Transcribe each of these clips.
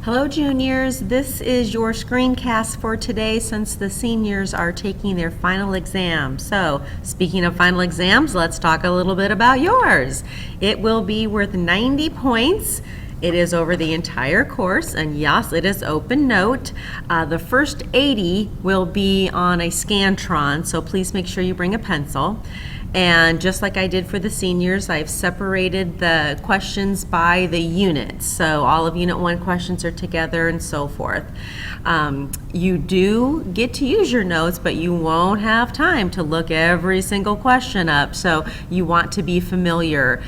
Hello juniors, this is your screencast for today since the seniors are taking their final exam. So speaking of final exams, let's talk a little bit about yours. It will be worth 90 points. It is over the entire course, and yes, it is open note. The first 80 will be on a Scantron, so please make sure you bring a pencil. And just like I did for the seniors, I've separated the questions by the units. So all of Unit 1 questions are together and so forth. You do get to use your notes, but you won't have time to look every single question up. So you want to be familiar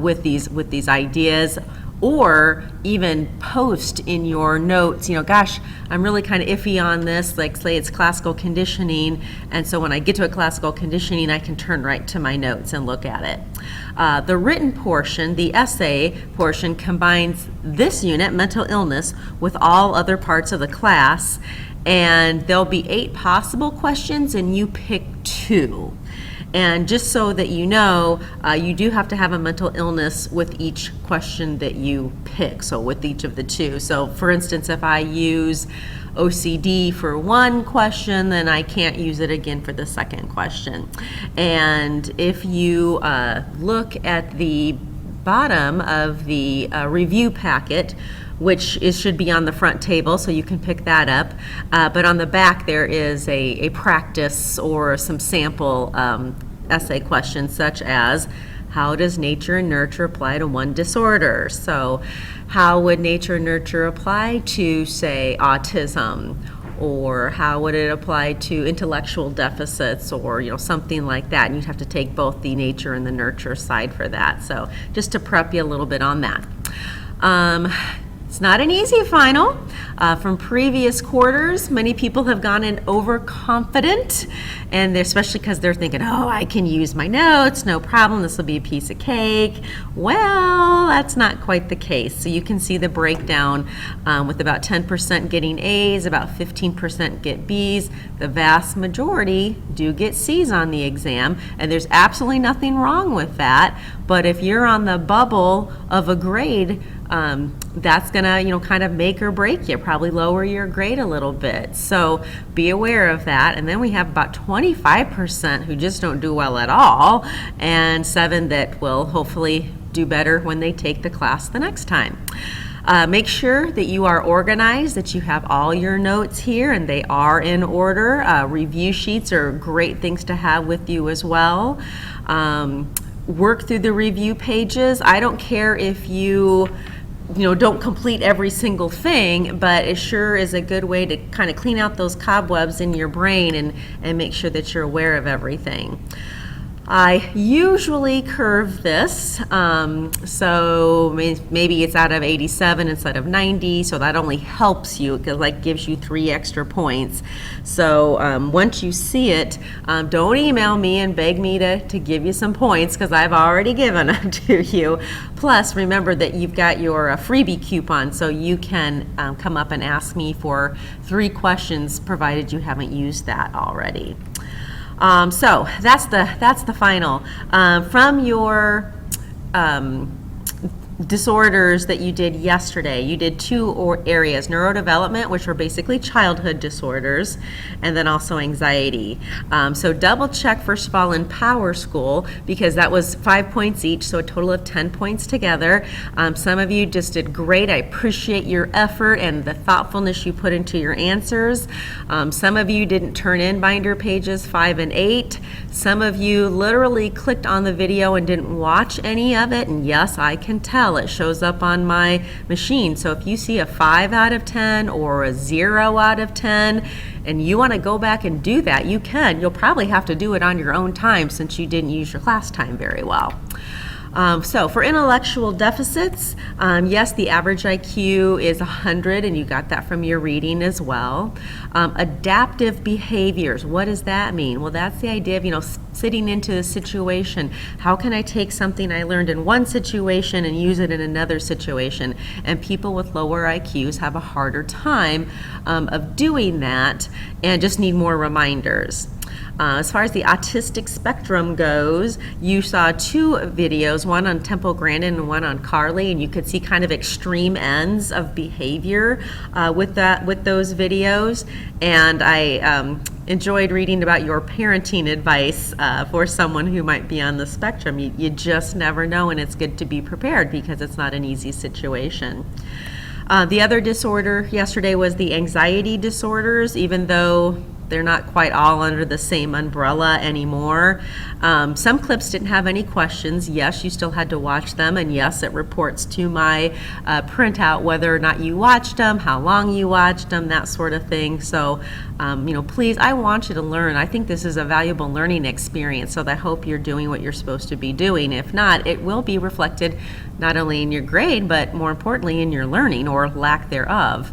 with these ideas, or even post in your notes, gosh, I'm really kind of iffy on this, like say it's classical conditioning, and so when I get to a classical conditioning, I can turn right to my notes and look at it. The written portion, the essay portion, combines this unit, mental illness, with all other parts of the class, and there'll be 8 possible questions, and you pick 2. And just so that you know, you do have to have a mental illness with each question that you pick, so with each of the 2. So for instance, if I use OCD for one question, then I can't use it again for the second question. And if you look at the bottom of the review packet, which should be on the front table, so you can pick that up. But on the back there is a practice or some sample essay questions, such as, how does nature and nurture apply to one disorder? So how would nature and nurture apply to, say, autism? Or how would it apply to intellectual deficits, or something like that? And you'd have to take both the nature and the nurture side for that. So just to prep you a little bit on that. It's not an easy final. From previous quarters, many people have gone in overconfident, and especially because they're thinking, oh, I can use my notes, no problem, this will be a piece of cake. Well, that's not quite the case. So you can see the breakdown with about 10% getting A's, about 15% get B's. The vast majority do get C's on the exam, and there's absolutely nothing wrong with that. But if you're on the bubble of a grade, that's gonna kind of make or break you, probably lower your grade a little bit. So be aware of that. And then we have about 25% who just don't do well at all, and 7 that will hopefully do better when they take the class the next time. Make sure that you are organized, that you have all your notes here and they are in order. Review sheets are great things to have with you as well. Work through the review pages. I don't care if you don't complete every single thing, but it sure is a good way to kind of clean out those cobwebs in your brain and make sure that you're aware of everything. I usually curve this, so maybe it's out of 87 instead of 90, so that only helps you because that gives you 3 extra points. So once you see it, don't email me and beg me to give you some points because I've already given them to you. Plus, remember that you've got your freebie coupon, so you can come up and ask me for 3 questions provided you haven't used that already. So that's the final. From your disorders that you did yesterday, you did 2 areas: neurodevelopment, which were basically childhood disorders, and then also anxiety. So double check first of all in Power School, because that was 5 points each, so a total of 10 points together. Some of you just did great. I appreciate your effort and the thoughtfulness you put into your answers. Some of you didn't turn in binder pages 5 and 8. Some of you literally clicked on the video and didn't watch any of it, and yes, I can tell. It shows up on my machine. So if you see a 5 out of 10 or a 0 out of 10 and you want to go back and do that, you can. You'll probably have to do it on your own time since you didn't use your class time very well. So for intellectual deficits, yes, the average IQ is 100, and you got that from your reading as well. Adaptive behaviors, what does that mean? Well, that's the idea of, sitting into a situation. How can I take something I learned in one situation and use it in another situation? And people with lower IQs have a harder time of doing that and just need more reminders. As far as the autistic spectrum goes, you saw two videos, one on Temple Grandin and one on Carly, and you could see kind of extreme ends of behavior with those videos. And I enjoyed reading about your parenting advice for someone who might be on the spectrum. You just never know, and it's good to be prepared because it's not an easy situation. The other disorder yesterday was the anxiety disorders, even though they're not quite all under the same umbrella anymore. Some clips didn't have any questions. Yes, you still had to watch them, and yes, it reports to my printout whether or not you watched them, how long you watched them, that sort of thing. So, please, I want you to learn. I think this is a valuable learning experience, so I hope you're doing what you're supposed to be doing. If not, it will be reflected not only in your grade, but more importantly in your learning or lack thereof.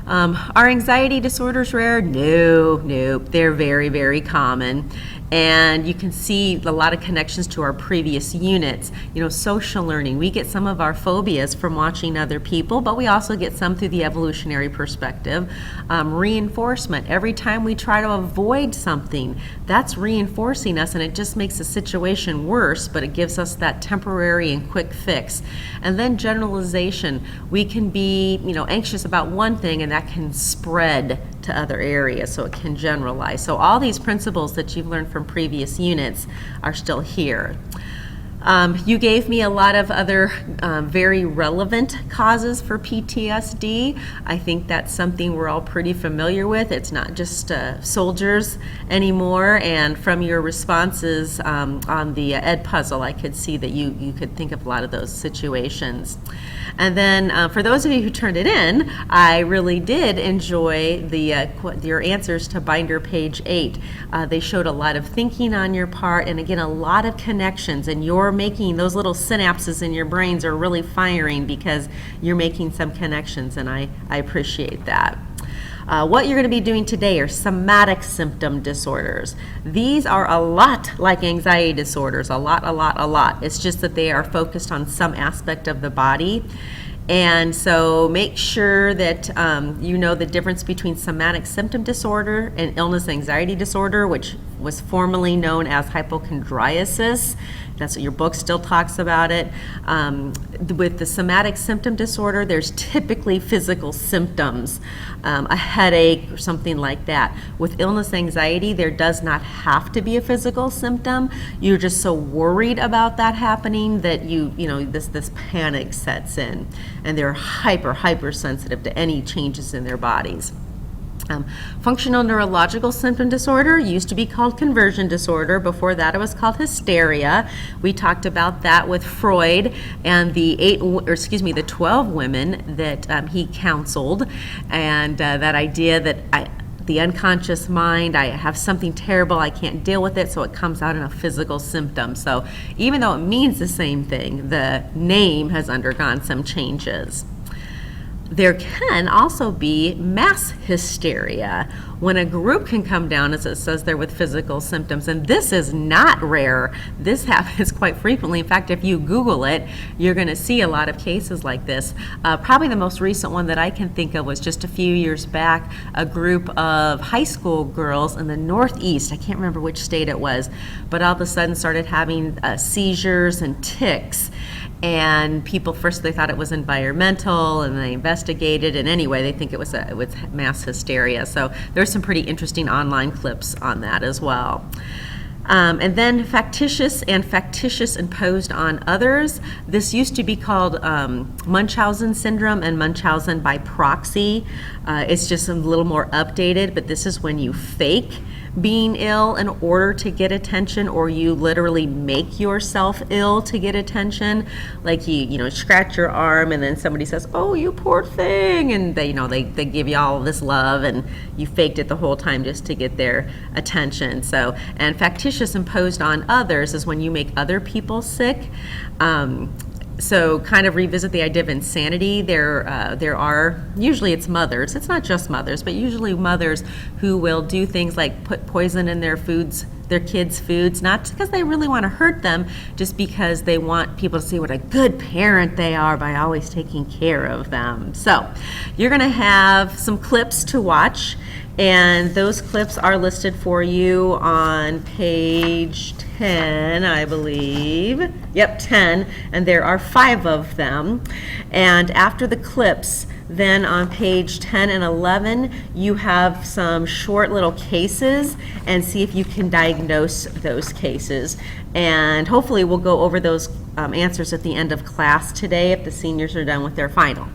Are anxiety disorders rare? No, they're very, very common. And you can see a lot of connections to our previous units. Social learning, we get some of our phobias from watching other people, but we also get some through the evolutionary perspective. Reinforcement, every time we try to avoid something, that's reinforcing us, and it just makes the situation worse, but it gives us that temporary and quick fix. And then generalization, we can be anxious about one thing, and that can spread to other areas, so it can generalize. So all these principles that you've learned from previous units are still here. You gave me a lot of other very relevant causes for PTSD. I think that's something we're all pretty familiar with. It's not just soldiers anymore, and from your responses on the Ed puzzle, I could see that you could think of a lot of those situations. And then for those of you who turned it in, I really did enjoy your answers to binder page 8. They showed a lot of thinking on your part, and again, a lot of connections, and you're making those little synapses in your brains are really firing because you're making some connections, and I appreciate that. What you're going to be doing today are somatic symptom disorders. These are a lot like anxiety disorders, a lot. It's just that they are focused on some aspect of the body. And so make sure that you know the difference between somatic symptom disorder and illness anxiety disorder, which was formerly known as hypochondriasis. That's what your book still talks about it. With the somatic symptom disorder, there's typically physical symptoms, a headache or something like that. With illness anxiety, there does not have to be a physical symptom. You're just so worried about that happening that this panic sets in, and they're hyper sensitive to any changes in their bodies. Functional neurological symptom disorder used to be called conversion disorder. Before that, it was called hysteria. We talked about that with Freud and the 12 women that he counseled, and that idea that the unconscious mind, I have something terrible, I can't deal with it, so it comes out in a physical symptom. So even though it means the same thing, the name has undergone some changes. There can also be mass hysteria, when a group can come down, as it says there, with physical symptoms. And this is not rare. This happens quite frequently. In fact, if you Google it, you're going to see a lot of cases like this. Probably the most recent one that I can think of was just a few years back, a group of high school girls in the Northeast, I can't remember which state it was, but all of a sudden started having seizures and tics. And people first, they thought it was environmental, and they investigated, and anyway, they think it was mass hysteria. So there's some pretty interesting online clips on that as well. And then factitious and factitious imposed on others. This used to be called Munchausen syndrome and Munchausen by proxy. It's just a little more updated, but this is when you fake being ill in order to get attention, or you literally make yourself ill to get attention. Like you scratch your arm, and then somebody says, "Oh, you poor thing," and they give you all this love, and you faked it the whole time just to get their attention. So, and factitious imposed on others is when you make other people sick. So kind of revisit the idea of insanity. There are, usually it's mothers, it's not just mothers, but usually mothers who will do things like put poison in their foods, their kids' foods, not because they really want to hurt them, just because they want people to see what a good parent they are by always taking care of them. So you're going to have some clips to watch, And those clips are listed for you on page 10, I believe. Yep, 10, and there are 5 of them. And after the clips, then on page 10 and 11, you have some short little cases, and see if you can diagnose those cases. And hopefully we'll go over those answers at the end of class today if the seniors are done with their final.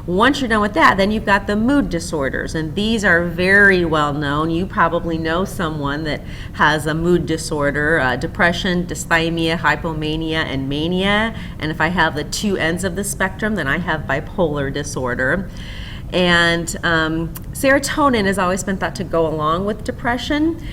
Once you're done with that, then you've got the mood disorders, and these are very well known. You probably know someone that has a mood disorder, depression, dysthymia, hypomania, and mania. And if I have the 2 ends of the spectrum, then I have bipolar disorder. And serotonin has always been thought to go along with depression.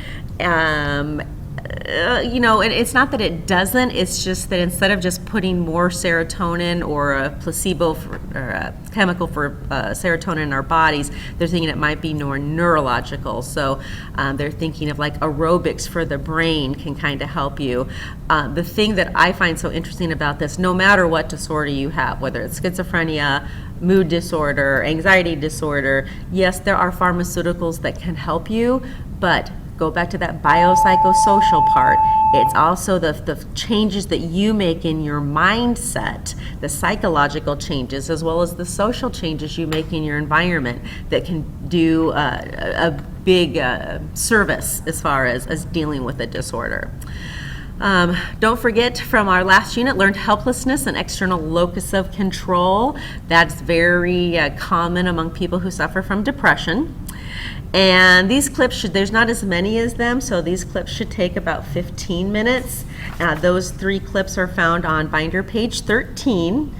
You know, and it's not that it doesn't, it's just that instead of just putting more serotonin or a placebo or a chemical for serotonin in our bodies, they're thinking it might be more neurological. So they're thinking of like aerobics for the brain can kind of help you. The thing that I find so interesting about this, no matter what disorder you have, whether it's schizophrenia, mood disorder, anxiety disorder, yes, there are pharmaceuticals that can help you, but go back to that biopsychosocial part. It's also the changes that you make in your mindset, the psychological changes, as well as the social changes you make in your environment that can do a big service as far as dealing with a disorder. Don't forget from our last unit, learned helplessness and external locus of control. That's very common among people who suffer from depression. And these clips there's not as many as them, so these clips should take about 15 minutes. Those 3 clips are found on binder page 13.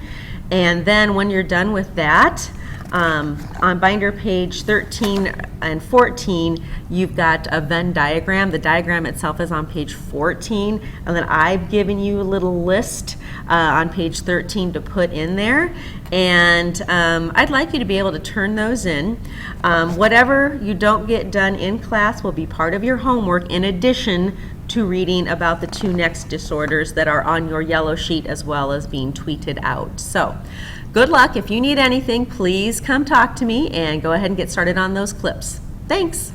And then when you're done with that, on binder page 13 and 14, you've got a Venn diagram. The diagram itself is on page 14, and then I've given you a little list on page 13 to put in there. And I'd like you to be able to turn those in. Whatever you don't get done in class will be part of your homework in addition to reading about the 2 next disorders that are on your yellow sheet as well as being tweeted out. So good luck. If you need anything, please come talk to me and go ahead and get started on those clips. Thanks.